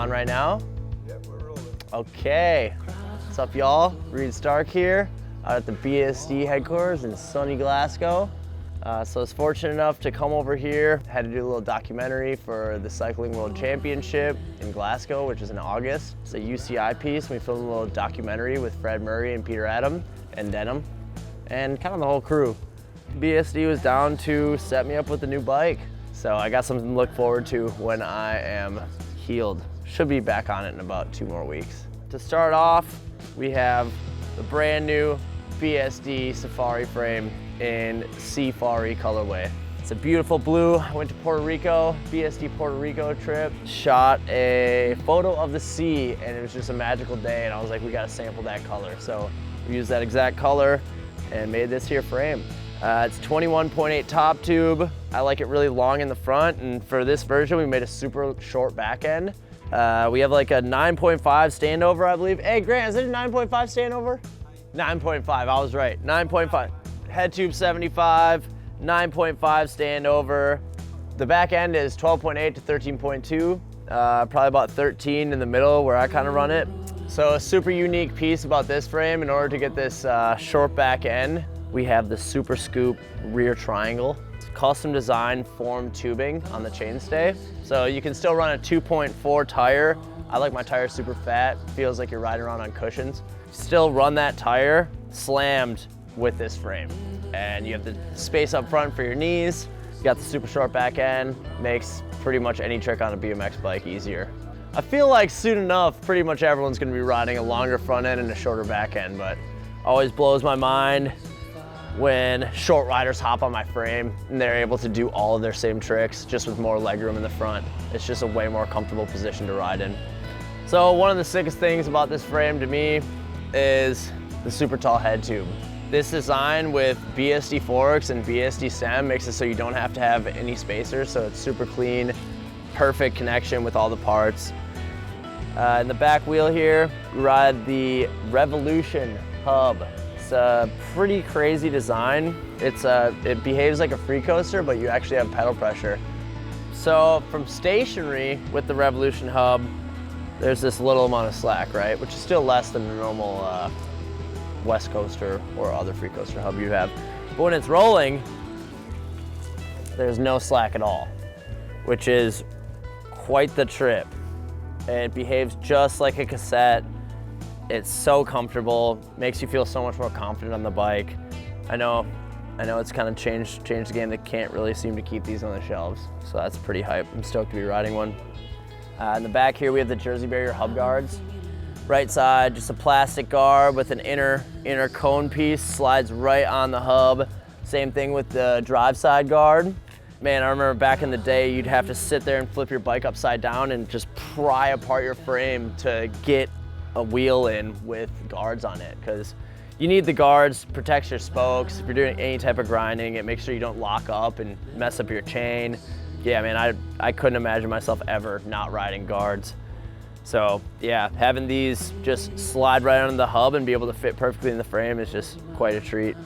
on right now? Yep, we're rolling. Okay. What's up, y'all? Reed Stark here, out at the BSD headquarters in sunny Glasgow. So I was fortunate enough to come over here. Had to do a little documentary for the Cycling World Championship in Glasgow, which is in August. It's a UCI piece. We filmed a little documentary with Fred Murray and Peter Adam and Denham, and kind of the whole crew. BSD was down to set me up with a new bike. So I got something to look forward to when I am healed. Should be back on it in about 2 more weeks. To start off, we have the brand new BSD Safari frame in Safari colorway. It's a beautiful blue. I went to Puerto Rico, BSD Puerto Rico trip, shot a photo of the sea, and it was just a magical day, and I was like, we gotta sample that color. So we used that exact color and made this here frame. It's 21.8 top tube. I like it really long in the front, and for this version, we made a super short back end. We have like a 9.5 standover, I believe. Hey, Grant, is it a 9.5 standover? 9.5, I was right, 9.5. Head tube 75, 9.5 standover. The back end is 12.8 to 13.2, probably about 13 in the middle where I kind of run it. So a super unique piece about this frame, in order to get this short back end, we have the Super Scoop rear triangle. It's custom designed form tubing on the chainstay. So you can still run a 2.4 tire. I like my tire super fat, feels like you're riding around on cushions. Still run that tire slammed with this frame. And you have the space up front for your knees. You got the super short back end, makes pretty much any trick on a BMX bike easier. I feel like soon enough, pretty much everyone's gonna be riding a longer front end and a shorter back end, but always blows my mind when short riders hop on my frame and they're able to do all of their same tricks just with more legroom in the front. It's just a way more comfortable position to ride in. So one of the sickest things about this frame to me is the super tall head tube. This design with BSD forks and BSD stem makes it so you don't have to have any spacers, so it's super clean, perfect connection with all the parts. In the back wheel here, we ride the Revolution hub. It's a pretty crazy design. It behaves like a free coaster, but you actually have pedal pressure. So from stationary with the Revolution hub, there's this little amount of slack, right? Which is still less than the normal West Coaster or other free coaster hub you have. But when it's rolling, there's no slack at all, which is quite the trip. It behaves just like a cassette. It's so comfortable, makes you feel so much more confident on the bike. I know it's kind of changed the game. They can't really seem to keep these on the shelves, so that's pretty hype. I'm stoked to be riding one. In the back here, we have the Jersey barrier hub guards. Right side, just a plastic guard with an inner cone piece, slides right on the hub. Same thing with the drive side guard. Man, I remember back in the day, you'd have to sit there and flip your bike upside down and just pry apart your frame to get a wheel in with guards on it, because you need the guards, protects your spokes. If you're doing any type of grinding, it makes sure you don't lock up and mess up your chain. Yeah, man, I couldn't imagine myself ever not riding guards. So yeah, having these just slide right on the hub and be able to fit perfectly in the frame is just quite a treat.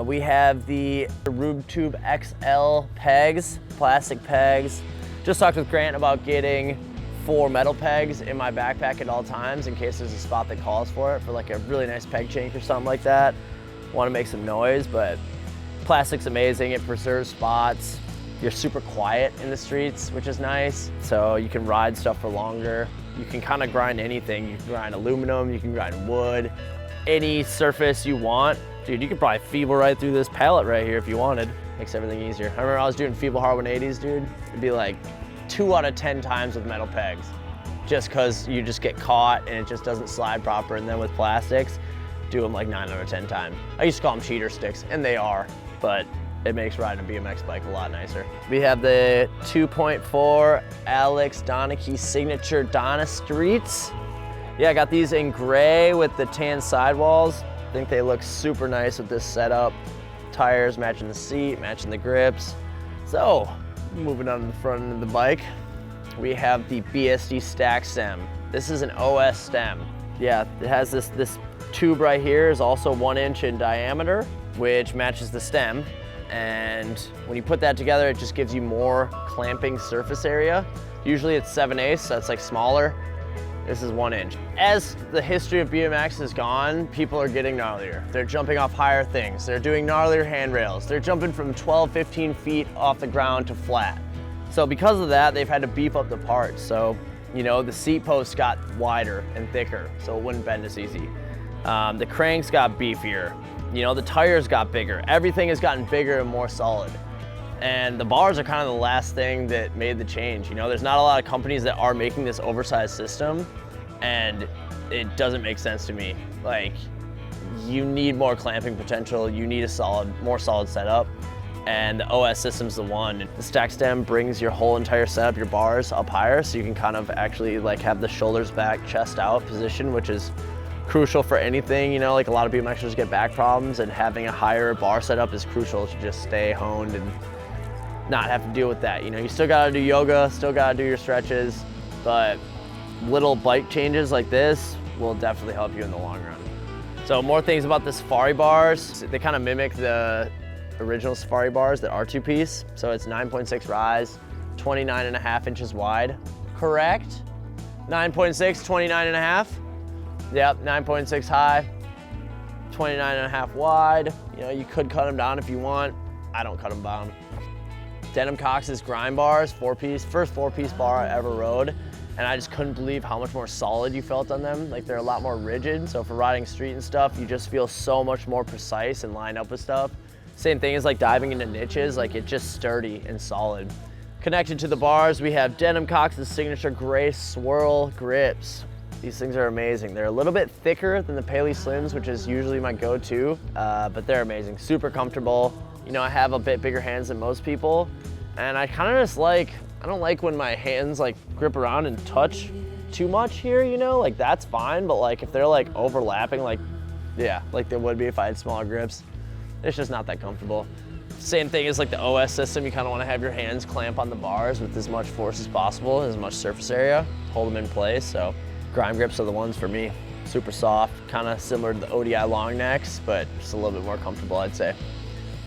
We have the Rube Tube XL pegs, plastic pegs. Just talked with Grant about getting 4 metal pegs in my backpack at all times in case there's a spot that calls for it, for like a really nice peg chink or something like that. Want to make some noise, but plastic's amazing. It preserves spots. You're super quiet in the streets, which is nice. So you can ride stuff for longer. You can kind of grind anything. You can grind aluminum, you can grind wood, any surface you want. Dude, you could probably feeble right through this pallet right here if you wanted. Makes everything easier. I remember I was doing feeble hard 180s, dude. It'd be like 2 out of 10 times with metal pegs, just because you just get caught and it just doesn't slide proper. And then with plastics, do them like 9 out of 10 times. I used to call them cheater sticks, and they are, but it makes riding a BMX bike a lot nicer. We have the 2.4 Alex Donachie Signature Donna Streets. Yeah, I got these in gray with the tan sidewalls. I think they look super nice with this setup. Tires matching the seat, matching the grips. So, moving on to the front end of the bike, we have the BSD Stack Stem. This is an OS stem. Yeah, it has this tube right here is also 1 inch in diameter, which matches the stem. And when you put that together, it just gives you more clamping surface area. Usually it's 7/8, so that's like smaller. This is 1 inch. As the history of BMX has gone, people are getting gnarlier. They're jumping off higher things. They're doing gnarlier handrails. They're jumping from 12, 15 feet off the ground to flat. So because of that, they've had to beef up the parts. So, you know, the seat posts got wider and thicker, so it wouldn't bend as easy. The cranks got beefier. You know, the tires got bigger. Everything has gotten bigger and more solid. And the bars are kind of the last thing that made the change. You know, there's not a lot of companies that are making this oversized system, and it doesn't make sense to me. Like, you need more clamping potential. You need a more solid setup, and the OS system's the one. The stack stem brings your whole entire setup, your bars up higher, so you can kind of actually like have the shoulders back, chest out position, which is crucial for anything. You know, like a lot of BMXers get back problems, and having a higher bar setup is crucial to just stay honed and not have to deal with that. You know, you still gotta do yoga, still gotta do your stretches, but little bike changes like this will definitely help you in the long run. So more things about the Safari bars. They kind of mimic the original Safari bars that are 2-piece. So it's 9.6 rise, 29.5 inches wide. Correct? 9.6, 29.5. Yep, 9.6 high, 29.5 wide. You know, you could cut them down if you want. I don't cut them down. Denim Cox's grind bars, 4-piece, first 4-piece bar I ever rode, and I just couldn't believe how much more solid you felt on them. Like, they're a lot more rigid, so for riding street and stuff, you just feel so much more precise and line up with stuff. Same thing as like diving into niches, like it's just sturdy and solid. Connected to the bars, we have Denim Cox's signature gray swirl grips. These things are amazing. They're a little bit thicker than the Paley Slims, which is usually my go-to, but they're amazing, super comfortable. You know, I have a bit bigger hands than most people, and I kind of just like, I don't like when my hands like grip around and touch too much here, you know, like that's fine, but like if they're like overlapping, like, yeah, like they would be if I had smaller grips, it's just not that comfortable. Same thing as like the OS system, you kind of want to have your hands clamp on the bars with as much force as possible, as much surface area, hold them in place. So grime grips are the ones for me. Super soft, kind of similar to the ODI long necks, but just a little bit more comfortable, I'd say.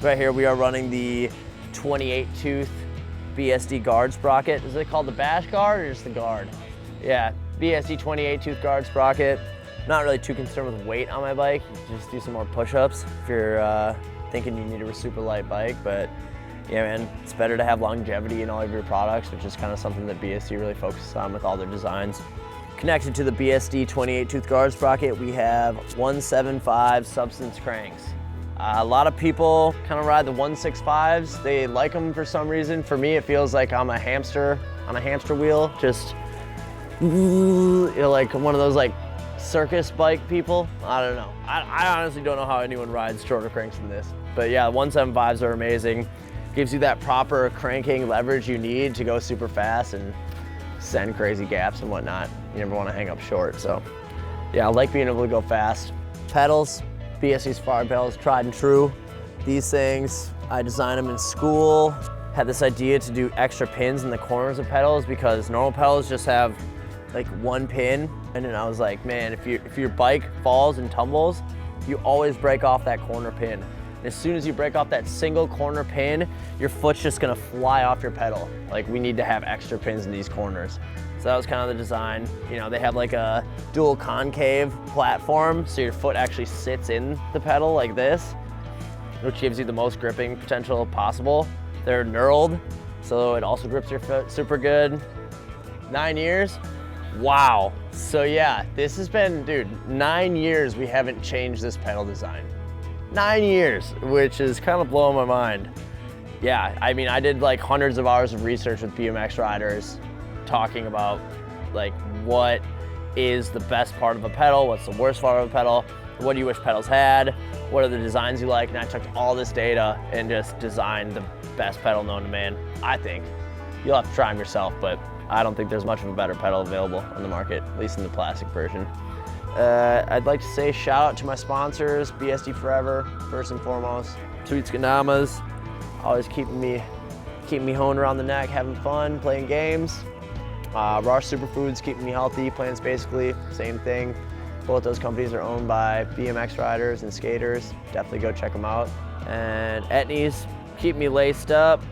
Right here we are running the 28 tooth BSD guard sprocket. Is it called the bash guard or just the guard? Yeah, BSD 28 tooth guard sprocket. Not really too concerned with weight on my bike. Just do some more push-ups if you're thinking you need a super light bike. But yeah, man, it's better to have longevity in all of your products, which is kind of something that BSD really focuses on with all their designs. Connected to the BSD 28 tooth guard sprocket, we have 175 substance cranks. A lot of people kind of ride the 165s. They like them for some reason. For me, it feels like I'm a hamster on a hamster wheel, just like one of those like circus bike people. I don't know. I honestly don't know how anyone rides shorter cranks than this. But yeah, 175s are amazing. Gives you that proper cranking leverage you need to go super fast and send crazy gaps and whatnot. You never want to hang up short. So yeah, I like being able to go fast. Pedals. BSD Safari pedals, tried and true. These things, I designed them in school. Had this idea to do extra pins in the corners of pedals because normal pedals just have like one pin. And then I was like, man, if your bike falls and tumbles, you always break off that corner pin. And as soon as you break off that single corner pin, your foot's just gonna fly off your pedal. Like, we need to have extra pins in these corners. So that was kind of the design. You know, they have like a dual concave platform, so your foot actually sits in the pedal like this, which gives you the most gripping potential possible. They're knurled, so it also grips your foot super good. 9 years, wow. So yeah, this has been, dude, 9 years we haven't changed this pedal design. 9 years, which is kind of blowing my mind. Yeah, I mean, I did like hundreds of hours of research with BMX riders, talking about like what is the best part of a pedal, what's the worst part of a pedal, what do you wish pedals had, what are the designs you like, and I took all this data and just designed the best pedal known to man. I think you'll have to try them yourself, but I don't think there's much of a better pedal available on the market, at least in the plastic version. I'd like to say shout out to my sponsors, BSD Forever, first and foremost, Sweet Skanamas, always keeping me honed around the neck, having fun, playing games. Rush Superfoods, keeping me healthy, Plants Basically, same thing. Both those companies are owned by BMX riders and skaters. Definitely go check them out. And Etnies, keep me laced up.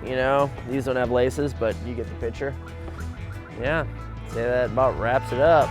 You know, these don't have laces, but you get the picture. yeah, say that about wraps it up.